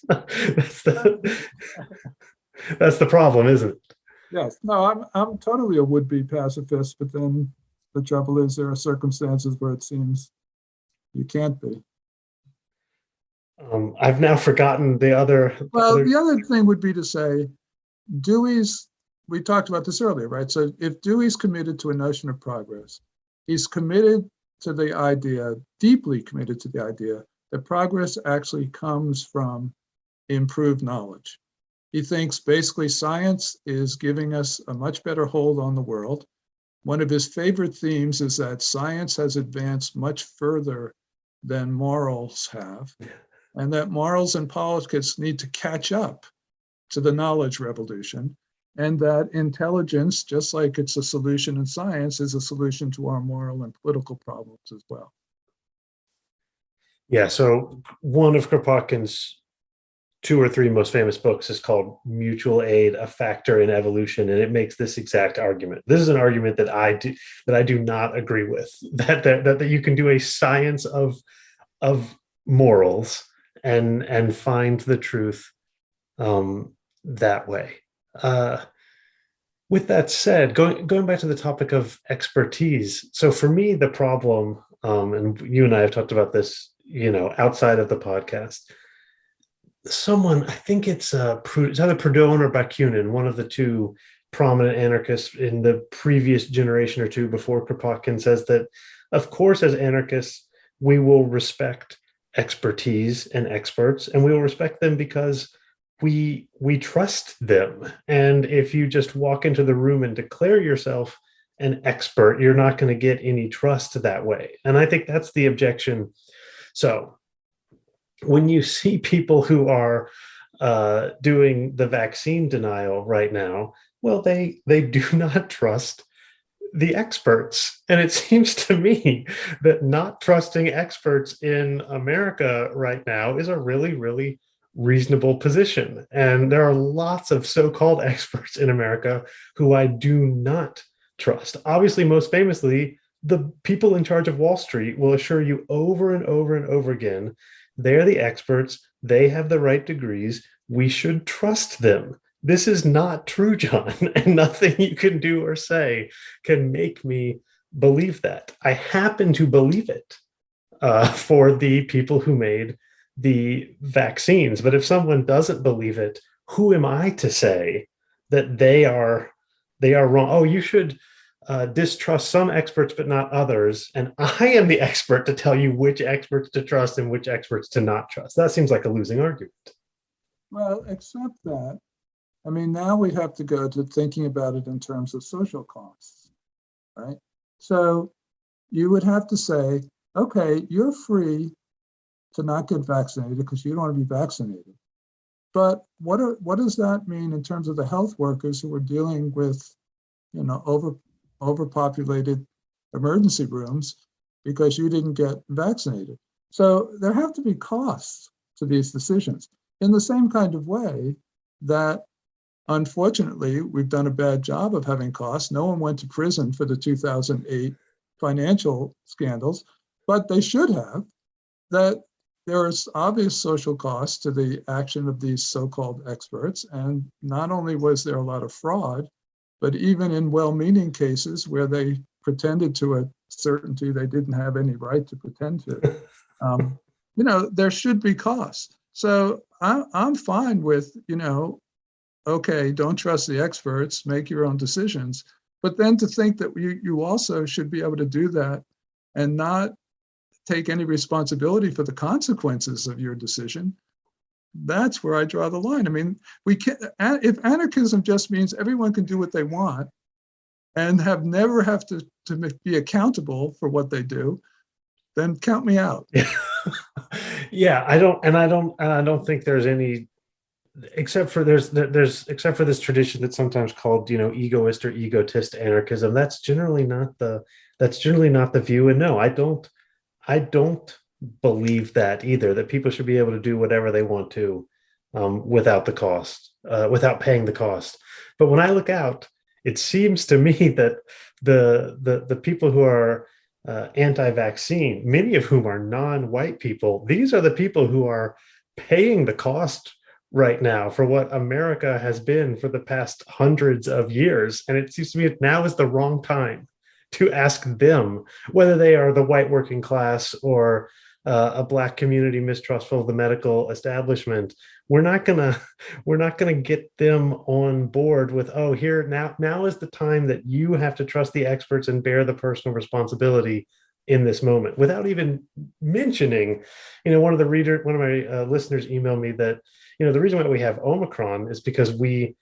the problem, isn't it? Yes. No, I'm totally a would-be pacifist, but then the trouble is there are circumstances where it seems you can't be. I've now forgotten the other. Well, the other thing would be to say, we talked about this earlier, right? So if Dewey's committed to a notion of progress, he's committed to the idea, deeply committed to the idea, that progress actually comes from improved knowledge. He thinks basically science is giving us a much better hold on the world. One of his favorite themes is that science has advanced much further than morals have, and that morals and politics need to catch up to the knowledge revolution, and that intelligence, just like it's a solution in science, is a solution to our moral and political problems as well. Yeah, so one of Kropotkin's 2 or 3 most famous books is called Mutual Aid, a Factor in Evolution, and it makes this exact argument. This is an argument that I do not agree with, that you can do a science of morals and find the truth that way. With that said, going back to the topic of expertise, so for me, the problem, and you and I have talked about this, outside of the podcast, I think it's either Proudhon or Bakunin, one of the two prominent anarchists in the previous generation or two before Kropotkin, says that, of course, as anarchists, we will respect expertise and experts, and we will respect them because we trust them. And if you just walk into the room and declare yourself an expert, you're not going to get any trust that way. And I think that's the objection. So when you see people who are doing the vaccine denial right now, well, they do not trust the experts. And it seems to me that not trusting experts in America right now is a really, really reasonable position. And there are lots of so-called experts in America who I do not trust. Obviously, most famously, the people in charge of Wall Street will assure you over and over and over again, they're the experts, they have the right degrees, we should trust them. This is not true, John, and nothing you can do or say can make me believe that. I happen to believe it for the people who made the vaccines. But if someone doesn't believe it, who am I to say that they are wrong? Oh, you should distrust some experts, but not others. And I am the expert to tell you which experts to trust and which experts to not trust. That seems like a losing argument. Well, except that, I mean, now we have to go to thinking about it in terms of social costs, right? So you would have to say, okay, you're free to not get vaccinated because you don't want to be vaccinated. But what does that mean in terms of the health workers who are dealing with, overpopulated emergency rooms because you didn't get vaccinated? So there have to be costs to these decisions in the same kind of way that, unfortunately, we've done a bad job of having costs. No one went to prison for the 2008 financial scandals, but they should have. That there is obvious social costs to the action of these so-called experts. And not only was there a lot of fraud, but even in well-meaning cases where they pretended to a certainty they didn't have any right to pretend to, there should be costs. So I'm fine with, okay, don't trust the experts, make your own decisions. But then to think that you also should be able to do that and not take any responsibility for the consequences of your decision, that's where I draw the line. I mean, we can't, if anarchism just means everyone can do what they want and never have to be accountable for what they do, then count me out. Yeah, I don't think there's any, except for except for this tradition that's sometimes called, egoist or egotist anarchism. That's generally not the view. And no, I don't believe that either, that people should be able to do whatever they want to, without the cost, without paying the cost. But when I look out, it seems to me that the people who are anti-vaccine, many of whom are non-white people, these are the people who are paying the cost right now for what America has been for the past hundreds of years. And it seems to me now is the wrong time to ask them, whether they are the white working class or a Black community mistrustful of the medical establishment. We're not gonna get them on board with, oh, here now is the time that you have to trust the experts and bear the personal responsibility in this moment, without even mentioning, one of my listeners emailed me that, the reason why we have Omicron is because we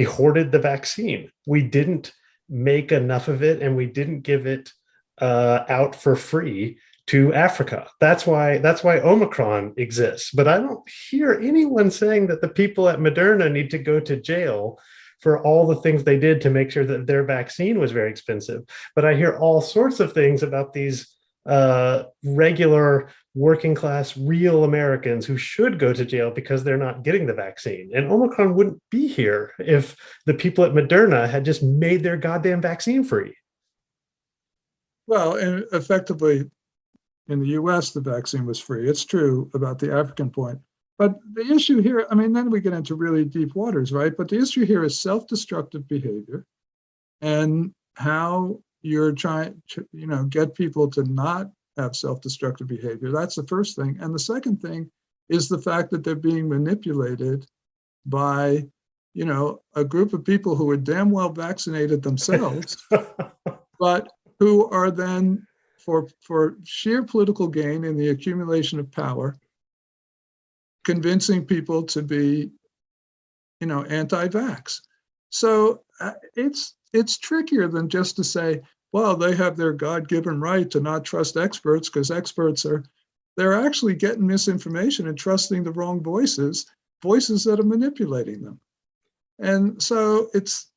hoarded the vaccine. We didn't make enough of it, and we didn't give it out for free to Africa. That's why Omicron exists. But I don't hear anyone saying that the people at Moderna need to go to jail for all the things they did to make sure that their vaccine was very expensive. But I hear all sorts of things about these regular working class real Americans who should go to jail because they're not getting the vaccine. And Omicron wouldn't be here if the people at Moderna had just made their goddamn vaccine free. Well, and effectively, in the US, the vaccine was free. It's true about the African point. But the issue here, I mean, then we get into really deep waters, right? But the issue here is self-destructive behavior and how you're trying to, get people to not have self-destructive behavior. That's the first thing. And the second thing is the fact that they're being manipulated by, a group of people who are damn well vaccinated themselves, but who are then, for sheer political gain in the accumulation of power, convincing people to be, anti-vax. So it's trickier than just to say, well, they have their God-given right to not trust experts because they're actually getting misinformation and trusting the wrong voices that are manipulating them. And so it's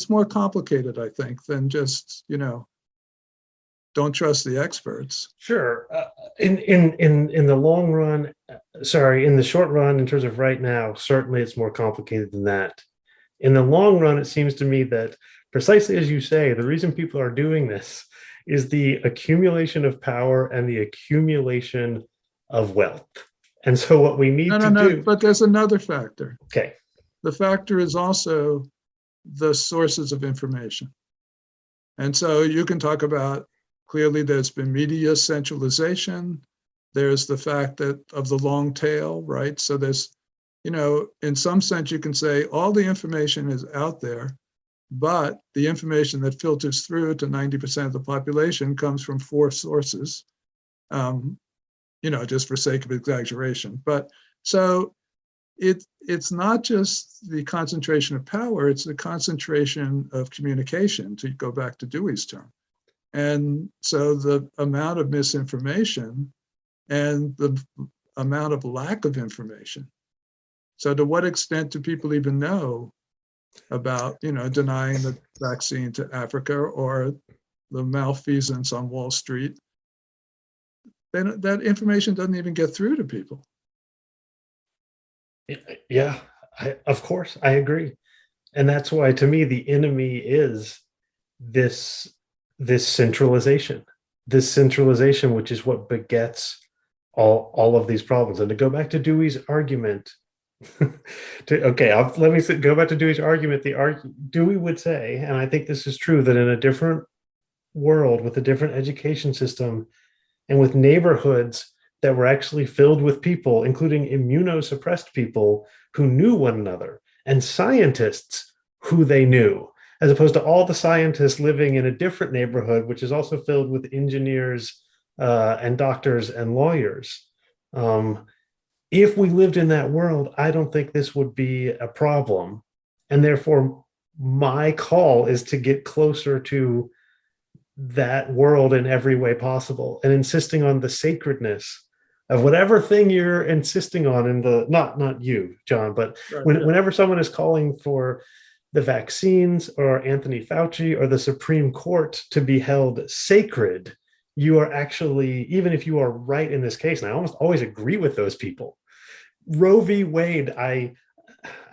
more complicated, I think, than just, don't trust the experts. Sure. In the long run, in the short run, in terms of right now, certainly it's more complicated than that. In the long run, it seems to me that precisely as you say, the reason people are doing this is the accumulation of power and the accumulation of wealth. And so what we need to do... But there's another factor. Okay. The factor is also the sources of information. And so you can talk about, clearly there's been media centralization. There's the fact that of the long tail, right? So there's, in some sense you can say all the information is out there, but the information that filters through to 90% of the population comes from 4 sources, just for sake of exaggeration. But so it's not just the concentration of power, it's the concentration of communication, to go back to Dewey's term. And so the amount of misinformation and the amount of lack of information. So to what extent do people even know about, denying the vaccine to Africa or the malfeasance on Wall Street? That information doesn't even get through to people. Yeah, of course, I agree. And that's why, to me, the enemy is this centralization, which is what begets all of these problems. And to go back to Dewey's argument, let me go back to Dewey's argument. Dewey would say, and I think this is true, that in a different world with a different education system and with neighborhoods that were actually filled with people, including immunosuppressed people who knew one another, and scientists who they knew, as opposed to all the scientists living in a different neighborhood, which is also filled with engineers and doctors and lawyers. If we lived in that world, I don't think this would be a problem. And therefore, my call is to get closer to that world in every way possible, and insisting on the sacredness of whatever thing you're insisting on in the, not you, John, but whenever someone is calling for the vaccines or Anthony Fauci or the Supreme Court to be held sacred, you are actually, even if you are right in this case, and I almost always agree with those people. Roe v. Wade, I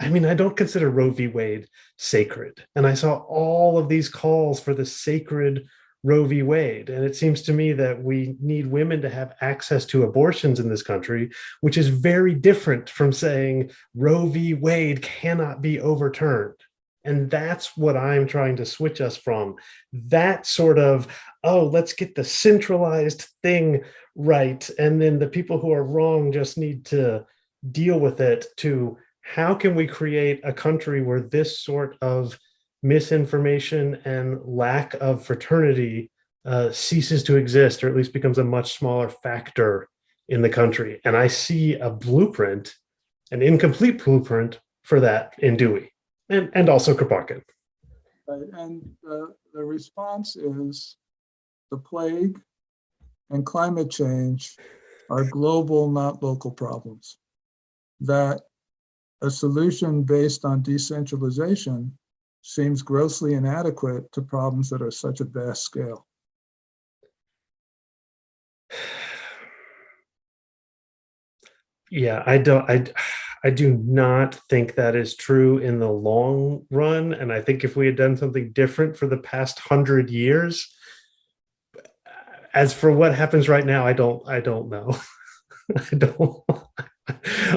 mean, I don't consider Roe v. Wade sacred. And I saw all of these calls for the sacred Roe v. Wade. And it seems to me that we need women to have access to abortions in this country, which is very different from saying Roe v. Wade cannot be overturned. And that's what I'm trying to switch us from. That sort of, oh, let's get the centralized thing right, and then the people who are wrong just need to deal with it, to how can we create a country where this sort of misinformation and lack of fraternity ceases to exist, or at least becomes a much smaller factor in the country. And I see a blueprint, an incomplete blueprint for that in Dewey and also Kropotkin. Right. And the response is the plague and climate change are global, not local problems. That a solution based on decentralization seems grossly inadequate to problems that are such a vast scale. Yeah, I do not think that is true in the long run. And I think if we had done something different for the past 100 years, as for what happens right now, I don't know.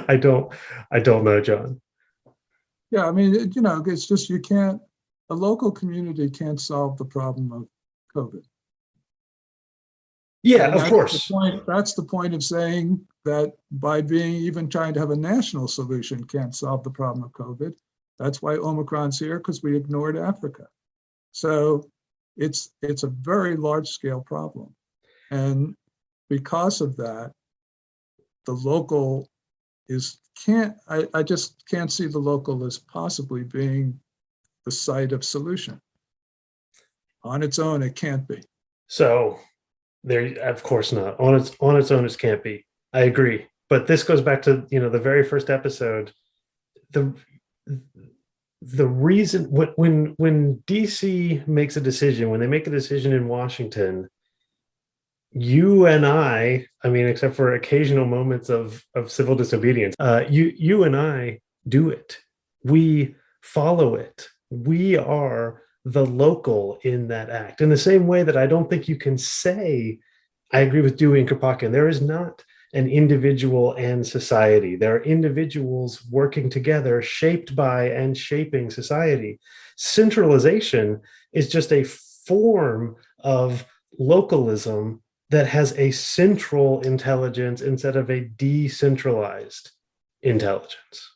I don't know, John. Yeah, I mean, it's just a local community can't solve the problem of COVID. Yeah, of course. That's the point of saying that by even trying to have a national solution can't solve the problem of COVID. That's why Omicron's here, because we ignored Africa. So it's a very large scale problem. And because of that, the local I just can't see the local as possibly being the site of solution. On its own, it can't be. So there, of course not. On its own, it can't be. I agree. But this goes back to, the very first episode. The reason when DC makes a decision, when they make a decision in Washington, you and I mean, except for occasional moments of civil disobedience, you and I do it. We follow it. We are the local in that act. In the same way that I don't think you can say, I agree with Dewey and Kropotkin, there is not an individual and society. There are individuals working together, shaped by and shaping society. Centralization is just a form of localism that has a central intelligence instead of a decentralized intelligence.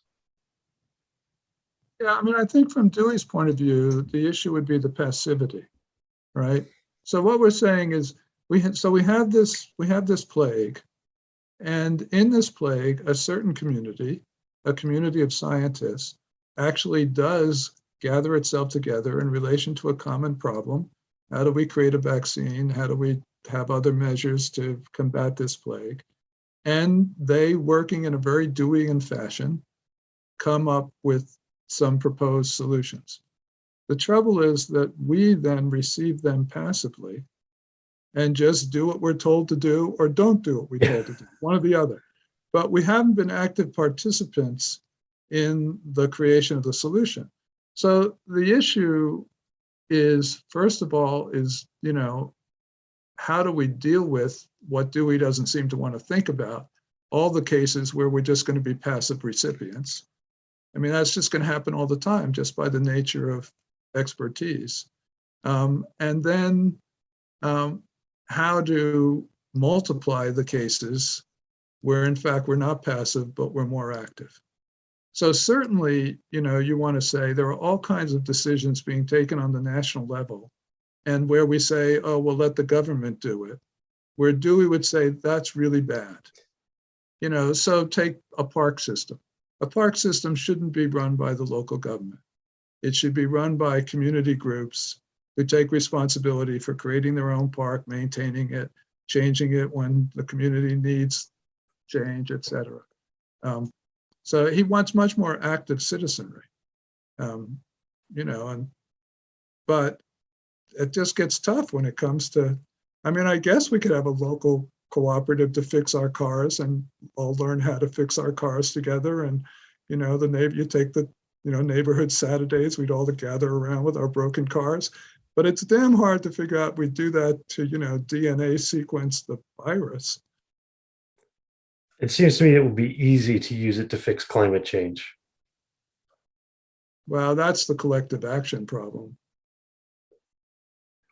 Yeah, I mean, I think from Dewey's point of view, the issue would be the passivity, right? So what we're saying is we have this plague, and in this plague, a certain community, a community of scientists, actually does gather itself together in relation to a common problem. How do we create a vaccine? How do we have other measures to combat this plague? And they, working in a very Deweyan fashion, come up with some proposed solutions. The trouble is that we then receive them passively and just do what we're told to do, or don't do what we're told to do, one or the other. But we haven't been active participants in the creation of the solution. So the issue is, first of all, how do we deal with what Dewey doesn't seem to want to think about, all the cases where we're just going to be passive recipients. I mean, that's just going to happen all the time, just by the nature of expertise. And then how to multiply the cases where in fact we're not passive, but we're more active. So certainly, you want to say there are all kinds of decisions being taken on the national level, and where we say, oh, we'll let the government do it, where Dewey would say that's really bad. So take a park system. A park system shouldn't be run by the local government. It should be run by community groups who take responsibility for creating their own park, maintaining it, changing it when the community needs change, et cetera. So he wants much more active citizenry, but it just gets tough when it comes to, I guess we could have a local cooperative to fix our cars and all learn how to fix our cars together. And, you take the, neighborhood Saturdays, we'd all gather around with our broken cars, but it's damn hard to figure out we do that to, DNA sequence the virus. It seems to me it would be easy to use it to fix climate change. Well, that's the collective action problem.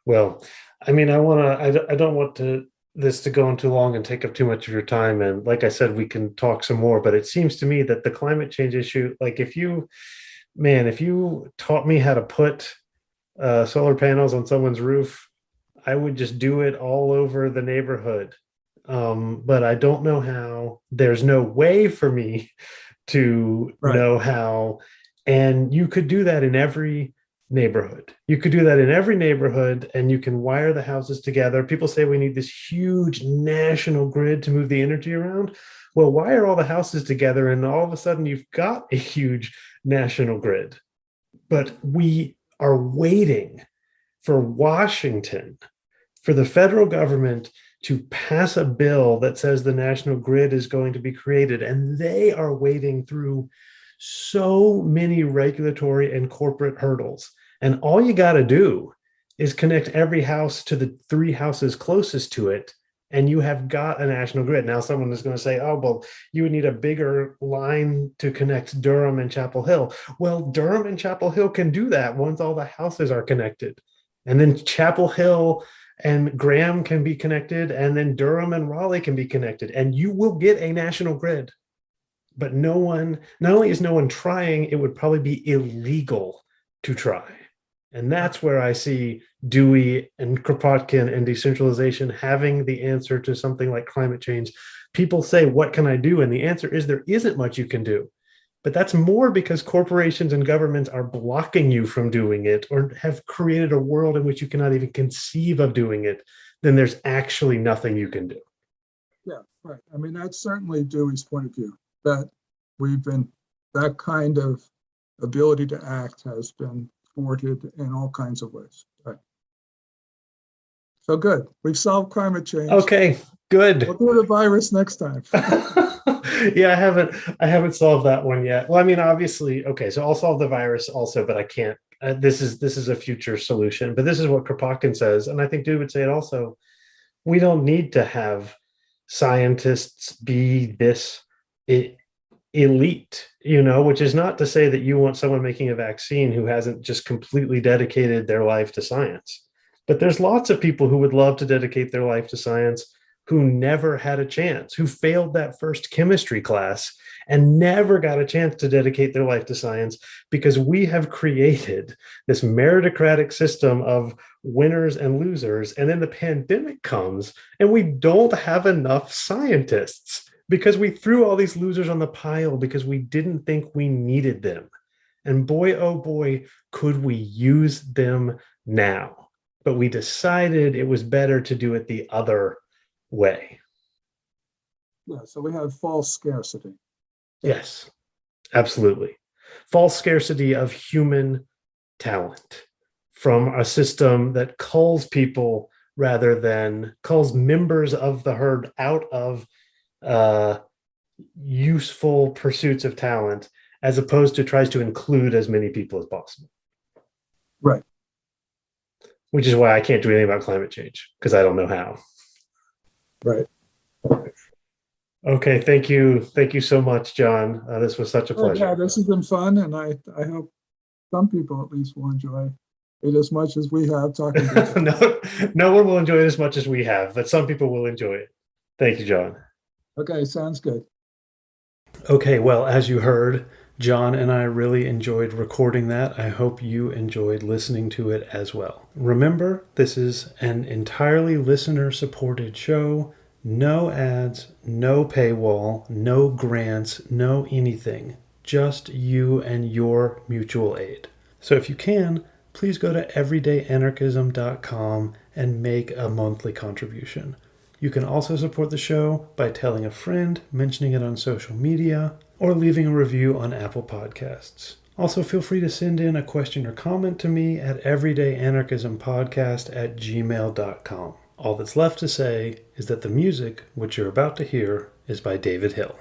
Well, I don't want this to go on too long and take up too much of your time. And like I said, we can talk some more, but it seems to me that the climate change issue, like if you taught me how to put solar panels on someone's roof, I would just do it all over the neighborhood. But I don't know how. There's no way for me to know how. And you could do that in every neighborhood. You could do that in every neighborhood, and you can wire the houses together. People say we need this huge national grid to move the energy around. Well, wire all the houses together, and all of a sudden you've got a huge national grid. But we are waiting for Washington, for the federal government to pass a bill that says the national grid is going to be created. And they are wading through so many regulatory and corporate hurdles. And all you got to do is connect every house to the 3 houses closest to it, and you have got a national grid. Now, someone is going to say, oh, well, you would need a bigger line to connect Durham and Chapel Hill. Well, Durham and Chapel Hill can do that once all the houses are connected. And then Chapel Hill and Graham can be connected, and then Durham and Raleigh can be connected, and you will get a national grid. But not only is no one trying, it would probably be illegal to try. And that's where I see Dewey and Kropotkin and decentralization having the answer to something like climate change. People say, what can I do? And the answer is there isn't much you can do. But that's more because corporations and governments are blocking you from doing it, or have created a world in which you cannot even conceive of doing it. Then there's actually nothing you can do. Yeah, right. That's certainly Dewey's point of view, that that kind of ability to act has been thwarted in all kinds of ways. Right. So good. We've solved climate change. Okay, good. We'll do the virus next time. Yeah, I haven't solved that one yet. Well, obviously, okay, so I'll solve the virus also, but I can't. This is a future solution. But this is what Kropotkin says, and I think Dewey would say it also. We don't need to have scientists be this elite, which is not to say that you want someone making a vaccine who hasn't just completely dedicated their life to science. But there's lots of people who would love to dedicate their life to science who never had a chance, who failed that first chemistry class and never got a chance to dedicate their life to science, because we have created this meritocratic system of winners and losers. And then the pandemic comes and we don't have enough scientists, because we threw all these losers on the pile because we didn't think we needed them. And boy, oh boy, could we use them now. But we decided it was better to do it the other way. Yeah, so we have false scarcity. Yes, absolutely. False scarcity of human talent from a system that culls people rather than culls members of the herd out of useful pursuits of talent, as opposed to tries to include as many people as possible. Right. Which is why I can't do anything about climate change, because I don't know how. Right. Okay, thank you so much, John. This was such a pleasure. Yeah, this has been fun, and I hope some people at least will enjoy it as much as we have talking to No one will enjoy it as much as we have, but some people will enjoy it. Thank you, John. Okay, sounds good. Okay, well, as you heard, John and I really enjoyed recording that. I hope you enjoyed listening to it as well. Remember, this is an entirely listener-supported show. No ads, no paywall, no grants, no anything. Just you and your mutual aid. So if you can, please go to everydayanarchism.com and make a monthly contribution. You can also support the show by telling a friend, mentioning it on social media, or leaving a review on Apple Podcasts. Also, feel free to send in a question or comment to me at everydayanarchismpodcast@gmail.com. All that's left to say is that the music, which you're about to hear, is by David Hill.